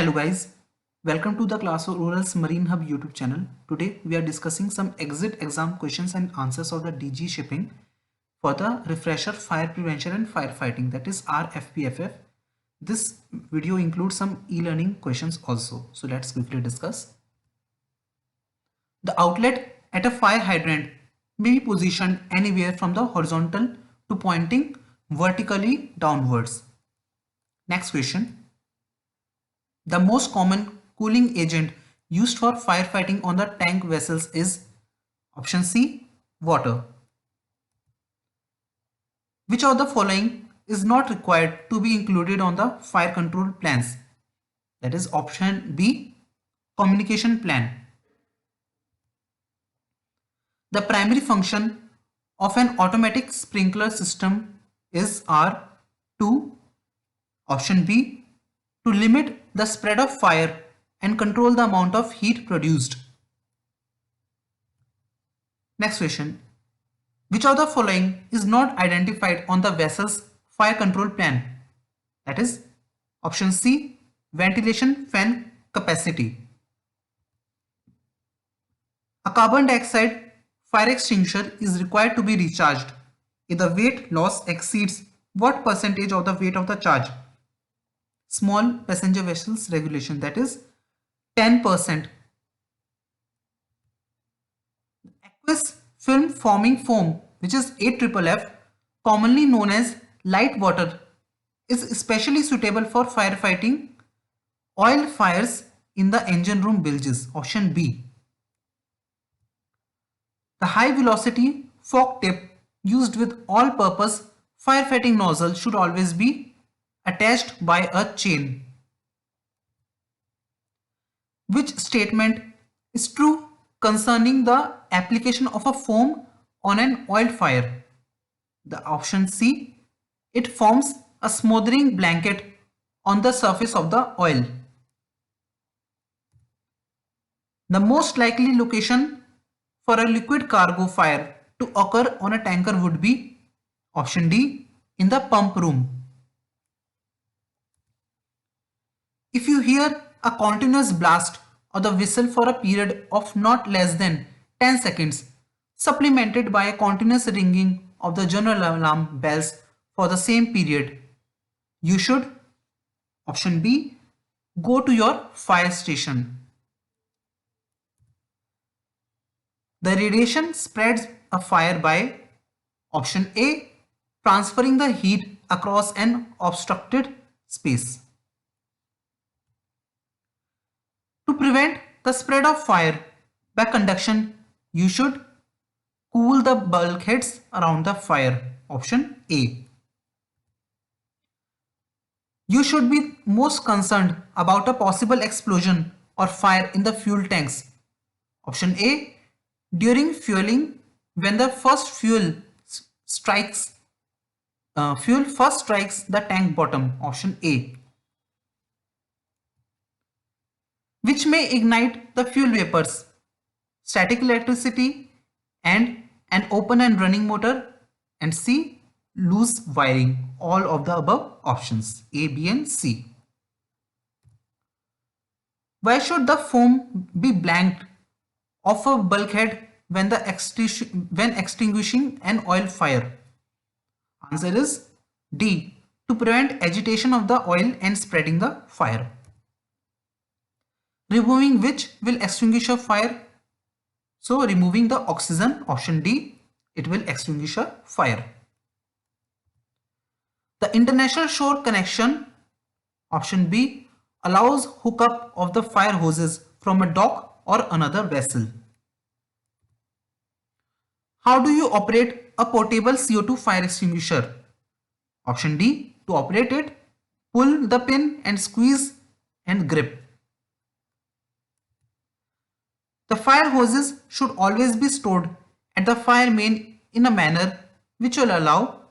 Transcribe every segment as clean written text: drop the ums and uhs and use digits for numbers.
Hello guys, welcome to the Class of Oral's Marine Hub YouTube channel. Today we are discussing some exit exam questions and answers of the DG shipping for the refresher fire prevention and firefighting, that is RFPFF. This video includes some e-learning questions also. So let's quickly discuss. The outlet at a fire hydrant may be positioned anywhere from the horizontal to pointing vertically downwards. Next question. The most common cooling agent used for firefighting on the tank vessels is option C, water. Which of the following is not required to be included on the fire control plans? That is option B, communication plan. The primary function of an automatic sprinkler system is R2, option B, to limit the spread of fire and control the amount of heat produced. Next question. Which of the following is not identified on the vessel's fire control plan? That is option C, ventilation fan capacity. A carbon dioxide fire extinguisher is required to be recharged if the weight loss exceeds what percentage of the weight of the charge? Small passenger vessels regulation, that is 10%. Aqueous film forming foam, which is AFFF, commonly known as light water, is especially suitable for firefighting oil fires in the engine room bilges. Option B. The high velocity fork tip used with all-purpose firefighting nozzle should always be attached by a chain. Which statement is true concerning the application of a foam on an oil fire? The option C, it forms a smothering blanket on the surface of the oil. The most likely location for a liquid cargo fire to occur on a tanker would be option D, in the pump room. If you hear a continuous blast of the whistle for a period of not less than 10 seconds, supplemented by a continuous ringing of the general alarm bells for the same period, you should, option B, go to your fire station. The radiation spreads a fire by option A, transferring the heat across an obstructed space. To prevent the spread of fire by conduction, you should cool the bulkheads around the fire. Option A. You should be most concerned about a possible explosion or fire in the fuel tanks. Option A. During fueling, when the first fuel strikes the tank bottom. Option A. Which may ignite the fuel vapors, static electricity, and an open and running motor, and C, loose wiring. All of the above options, A, B, and C. Why should the foam be blanked off a bulkhead when extinguishing an oil fire? Answer is D, to prevent agitation of the oil and spreading the fire. Removing which will extinguish a fire? So removing the oxygen, option D, it will extinguish a fire. The international shore connection, option B, allows hookup of the fire hoses from a dock or another vessel. How do you operate a portable CO2 fire extinguisher? Option D, to operate it, pull the pin and squeeze and grip. The fire hoses should always be stored at the fire main in a manner which will allow,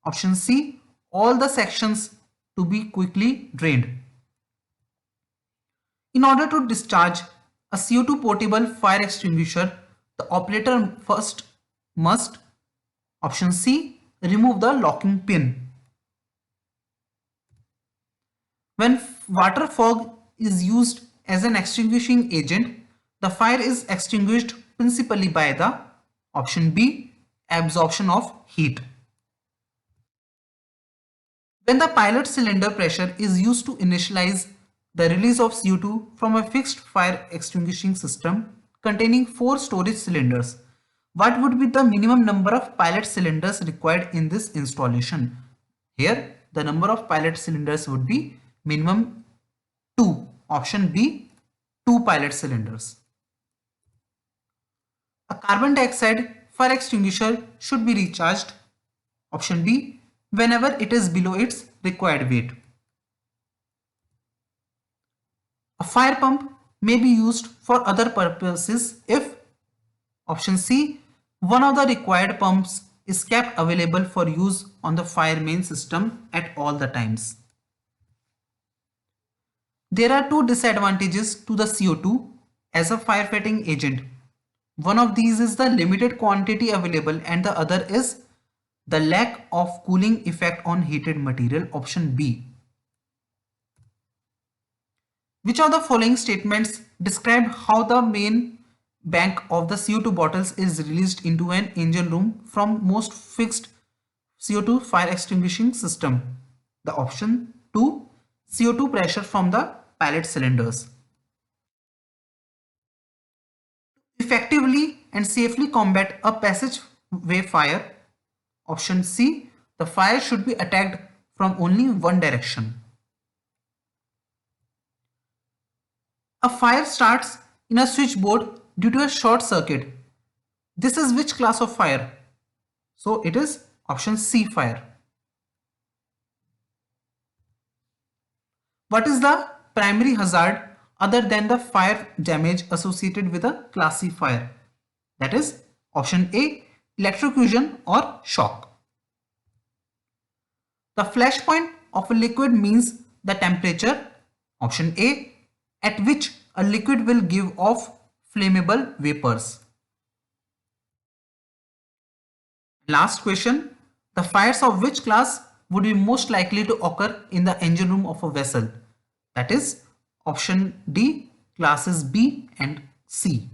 option C, all the sections to be quickly drained. In order to discharge a CO2 portable fire extinguisher, the operator first must, option C, remove the locking pin. When water fog is used as an extinguishing agent, the fire is extinguished principally by the option B, absorption of heat. When the pilot cylinder pressure is used to initialize the release of CO2 from a fixed fire extinguishing system containing 4 storage cylinders, what would be the minimum number of pilot cylinders required in this installation? Here, the number of pilot cylinders would be minimum 2. Option B, 2 pilot cylinders. A carbon dioxide fire extinguisher should be recharged. Option B, whenever it is below its required weight. A fire pump may be used for other purposes if option C, one of the required pumps is kept available for use on the fire main system at all the times. There are 2 disadvantages to the CO2 as a firefighting agent. One of these is the limited quantity available and the other is the lack of cooling effect on heated material, option B. Which of the following statements describe how the main bank of the CO2 bottles is released into an engine room from most fixed CO2 fire extinguishing system? The option 2, CO2 pressure from the pilot cylinders. To effectively and safely combat a passageway fire, option C, the fire should be attacked from only one direction. A fire starts in a switchboard due to a short circuit. This is which class of fire? So it is option C, fire. What is the primary hazard other than the fire damage associated with a class C fire? That is option A, electrocution or shock. The flash point of a liquid means the temperature, option A, at which a liquid will give off flammable vapors. Last question, the fires of which class would be most likely to occur in the engine room of a vessel? That is option D, classes B and C.